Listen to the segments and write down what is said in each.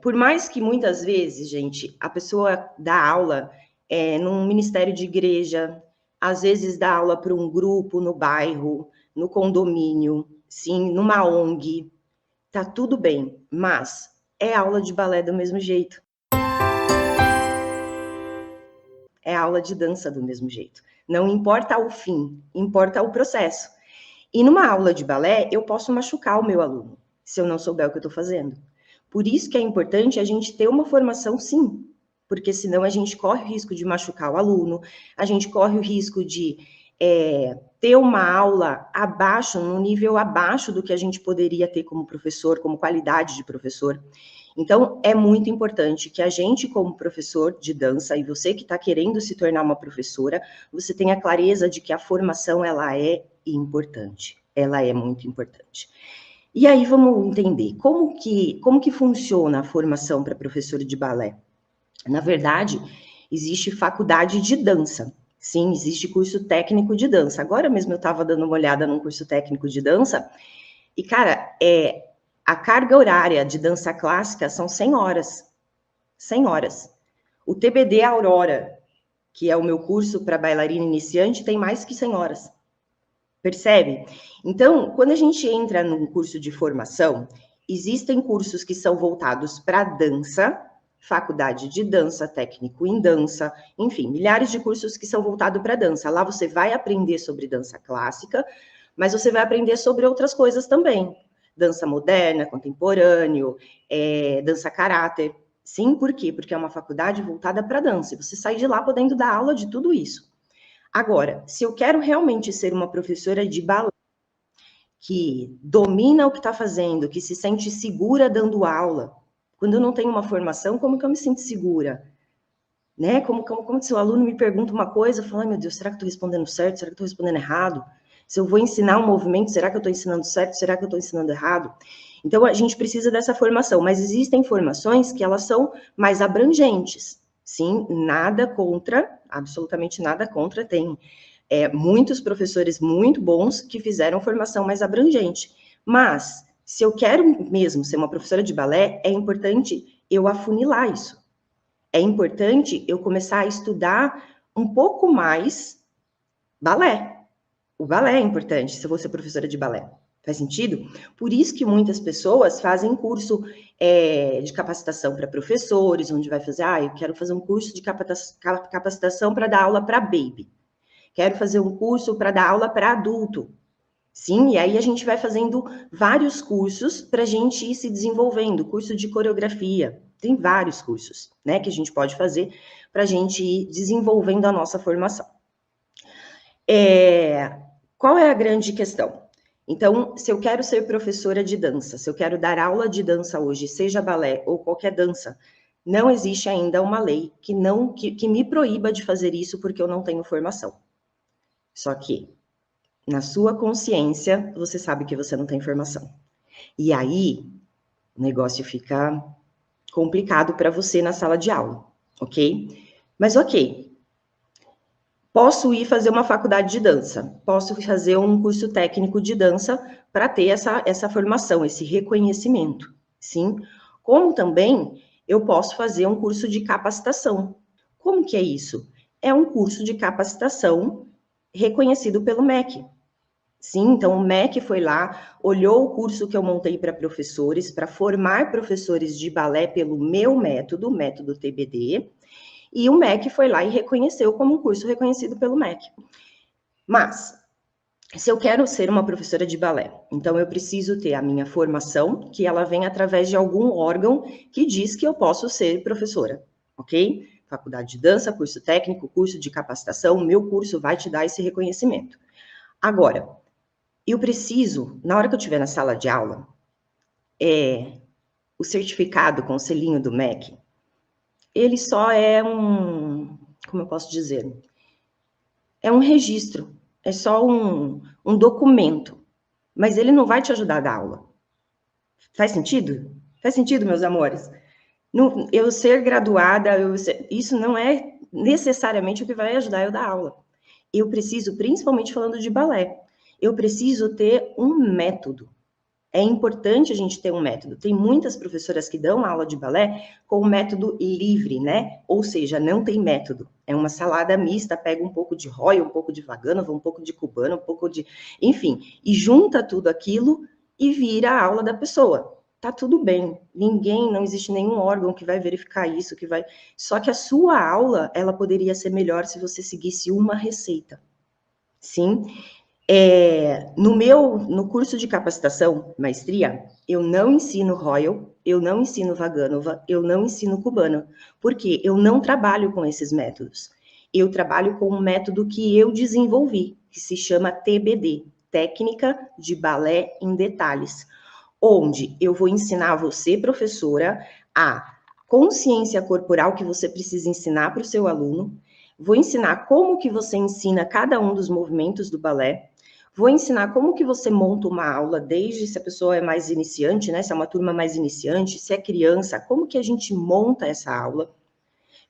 Por mais que muitas vezes, gente, a pessoa dá aula num ministério de igreja, às vezes dá aula para um grupo no bairro, no condomínio, sim, numa ONG, tá tudo bem, mas é aula de balé do mesmo jeito. É aula de dança do mesmo jeito. Não importa o fim, importa o processo. E numa aula de balé, eu posso machucar o meu aluno, se eu não souber o que eu estou fazendo. Por isso que é importante a gente ter uma formação, sim, porque senão a gente corre o risco de machucar o aluno, a gente corre o risco de ter uma aula abaixo, num nível abaixo do que a gente poderia ter como professor, como qualidade de professor. Então, é muito importante que a gente, como professor de dança, e você que está querendo se tornar uma professora, você tenha clareza de que a formação, ela é importante. Ela é muito importante. E aí, vamos entender como que funciona a formação para professor de balé. Na verdade, existe faculdade de dança. Sim, existe curso técnico de dança. Agora mesmo eu estava dando uma olhada num curso técnico de dança, e, cara, a carga horária de dança clássica são 100 horas. 100 horas. O TBD Aurora, que é o meu curso para bailarina iniciante, tem mais que 100 horas. Percebe? Então, quando a gente entra num curso de formação, existem cursos que são voltados para dança, faculdade de dança, técnico em dança, enfim, milhares de cursos que são voltados para dança. Lá você vai aprender sobre dança clássica, mas você vai aprender sobre outras coisas também. Dança moderna, contemporâneo, dança caráter. Sim, por quê? Porque é uma faculdade voltada para dança. E você sai de lá podendo dar aula de tudo isso. Agora, se eu quero realmente ser uma professora de balé, que domina o que está fazendo, que se sente segura dando aula, quando eu não tenho uma formação, como que eu me sinto segura? Né? Como se o aluno me pergunta uma coisa, eu falo, ai meu Deus, será que eu estou respondendo certo? Será que eu estou respondendo errado? Se eu vou ensinar um movimento, será que eu estou ensinando certo? Será que eu estou ensinando errado? Então, a gente precisa dessa formação, mas existem formações que elas são mais abrangentes. Sim, nada contra, absolutamente nada contra, tem muitos professores muito bons que fizeram formação mais abrangente. Mas, se eu quero mesmo ser uma professora de balé, é importante eu afunilar isso. É importante eu começar a estudar um pouco mais balé. O balé é importante se eu vou ser professora de balé. Faz sentido? Por isso que muitas pessoas fazem curso de capacitação para professores, onde vai fazer, eu quero fazer um curso de capacitação para dar aula para baby. Quero fazer um curso para dar aula para adulto. Sim, e aí a gente vai fazendo vários cursos para a gente ir se desenvolvendo, curso de coreografia, tem vários cursos, né, que a gente pode fazer para a gente ir desenvolvendo a nossa formação. Qual é a grande questão? Então, se eu quero ser professora de dança, se eu quero dar aula de dança hoje, seja balé ou qualquer dança, não existe ainda uma lei que me proíba de fazer isso porque eu não tenho formação. Só que, na sua consciência, você sabe que você não tem formação. E aí, o negócio fica complicado para você na sala de aula, ok? Mas ok, posso ir fazer uma faculdade de dança, posso fazer um curso técnico de dança para ter essa formação, esse reconhecimento, sim? Como também eu posso fazer um curso de capacitação. Como que é isso? É um curso de capacitação reconhecido pelo MEC. Sim, então o MEC foi lá, olhou o curso que eu montei para professores, para formar professores de balé pelo meu método, método TBD, e o MEC foi lá e reconheceu como um curso reconhecido pelo MEC. Mas, se eu quero ser uma professora de balé, então eu preciso ter a minha formação, que ela vem através de algum órgão que diz que eu posso ser professora, ok? Faculdade de dança, curso técnico, curso de capacitação, o meu curso vai te dar esse reconhecimento. Agora, eu preciso, na hora que eu estiver na sala de aula, o certificado com o selinho do MEC, ele só é como eu posso dizer? É um registro, é só um documento, mas ele não vai te ajudar a dar aula. Faz sentido? Faz sentido, meus amores? Eu ser graduada, isso não é necessariamente o que vai ajudar eu a dar aula. Eu preciso, principalmente falando de balé, eu preciso ter um método. É importante a gente ter um método. Tem muitas professoras que dão aula de balé com o método livre, né? Ou seja, não tem método. É uma salada mista, pega um pouco de Roy, um pouco de Vaganova, um pouco de cubano, um pouco de... Enfim, e junta tudo aquilo e vira a aula da pessoa. Tá tudo bem. Ninguém, não existe nenhum órgão que vai verificar isso, que vai... Só que a sua aula, ela poderia ser melhor se você seguisse uma receita. Sim? No curso de capacitação, maestria, eu não ensino Royal, eu não ensino Vaganova, eu não ensino cubano, porque eu não trabalho com esses métodos. Eu trabalho com um método que eu desenvolvi, que se chama TBD, Técnica de Balé em Detalhes, onde eu vou ensinar você, professora, a consciência corporal que você precisa ensinar para o seu aluno, vou ensinar como que você ensina cada um dos movimentos do balé, vou ensinar como que você monta uma aula, desde se a pessoa é mais iniciante, né? Se é uma turma mais iniciante, se é criança, como que a gente monta essa aula,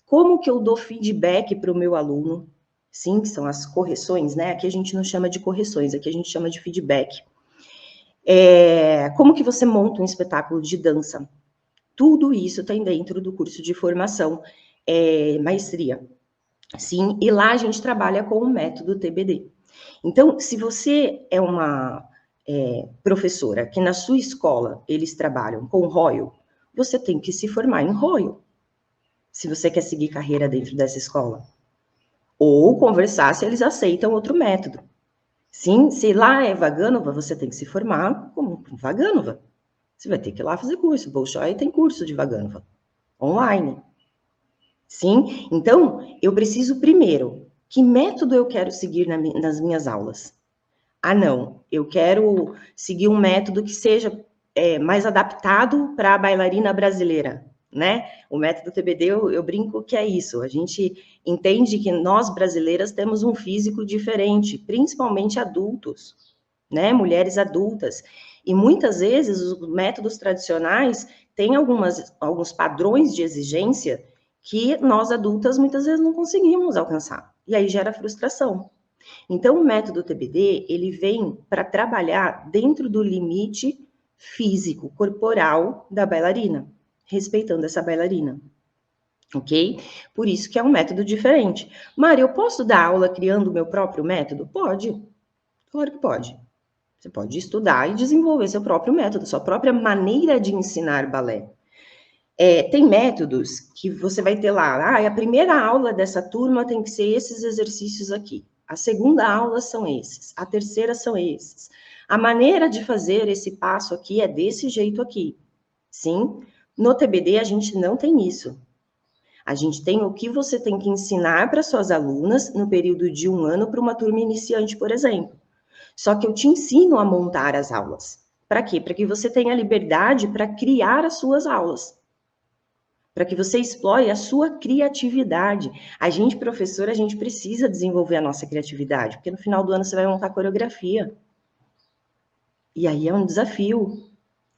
como que eu dou feedback para o meu aluno, sim, que são as correções, né? Aqui a gente não chama de correções, aqui a gente chama de feedback. Como que você monta um espetáculo de dança? Tudo isso tem dentro do curso de formação, maestria. Sim, e lá a gente trabalha com o método TBD. Então, se você é uma professora que na sua escola eles trabalham com Royal, você tem que se formar em Royal, se você quer seguir carreira dentro dessa escola. Ou conversar se eles aceitam outro método. Sim, se lá é Vaganova, você tem que se formar com Vaganova. Você vai ter que ir lá fazer curso. Bolshoi tem curso de Vaganova, online. Sim, então eu preciso primeiro, que método eu quero seguir nas minhas aulas? Ah, não, eu quero seguir um método que seja mais adaptado para a bailarina brasileira, né? O método TBD, eu brinco que é isso. A gente entende que nós brasileiras temos um físico diferente, principalmente adultos, né? Mulheres adultas. E muitas vezes os métodos tradicionais têm alguns padrões de exigência que nós adultas muitas vezes não conseguimos alcançar. E aí gera frustração. Então, o método TBD, ele vem para trabalhar dentro do limite físico, corporal da bailarina, respeitando essa bailarina, ok? Por isso que é um método diferente. Mari, eu posso dar aula criando o meu próprio método? Pode, claro que pode. Você pode estudar e desenvolver seu próprio método, sua própria maneira de ensinar balé. Tem métodos que você vai ter lá, a primeira aula dessa turma tem que ser esses exercícios aqui. A segunda aula são esses, a terceira são esses. A maneira de fazer esse passo aqui é desse jeito aqui. Sim, no TBD a gente não tem isso. A gente tem o que você tem que ensinar para suas alunas no período de 1 ano para uma turma iniciante, por exemplo. Só que eu te ensino a montar as aulas. Para quê? Para que você tenha liberdade para criar as suas aulas. Para que você explore a sua criatividade. A gente, professora, a gente precisa desenvolver a nossa criatividade, porque no final do ano você vai montar coreografia. E aí é um desafio.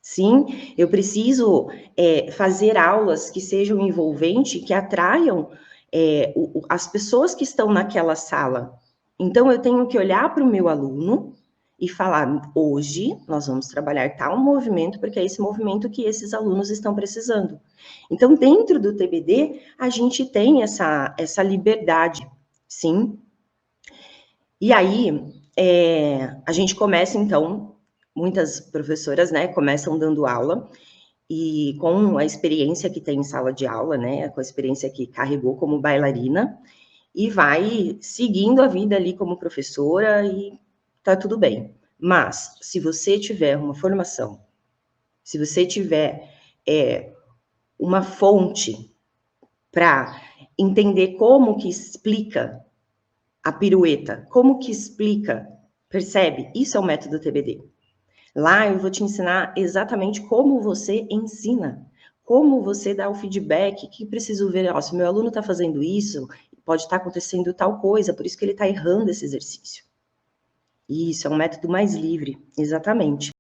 Sim, eu preciso fazer aulas que sejam envolventes, que atraiam as pessoas que estão naquela sala. Então, eu tenho que olhar para o meu aluno e falar, hoje nós vamos trabalhar tal movimento, porque é esse movimento que esses alunos estão precisando. Então, dentro do TBD, a gente tem essa liberdade, sim. E aí, a gente começa, então, muitas professoras, né, começam dando aula, e com a experiência que tem em sala de aula, né, com a experiência que carregou como bailarina, e vai seguindo a vida ali como professora e tá tudo bem. Mas, se você tiver uma formação, se você tiver uma fonte para entender como que explica a pirueta, como que explica, percebe? Isso é o método TBD. Lá eu vou te ensinar exatamente como você ensina, como você dá o feedback, que preciso ver, se meu aluno está fazendo isso, pode estar acontecendo tal coisa, por isso que ele está errando esse exercício. Isso, é um método mais livre, exatamente.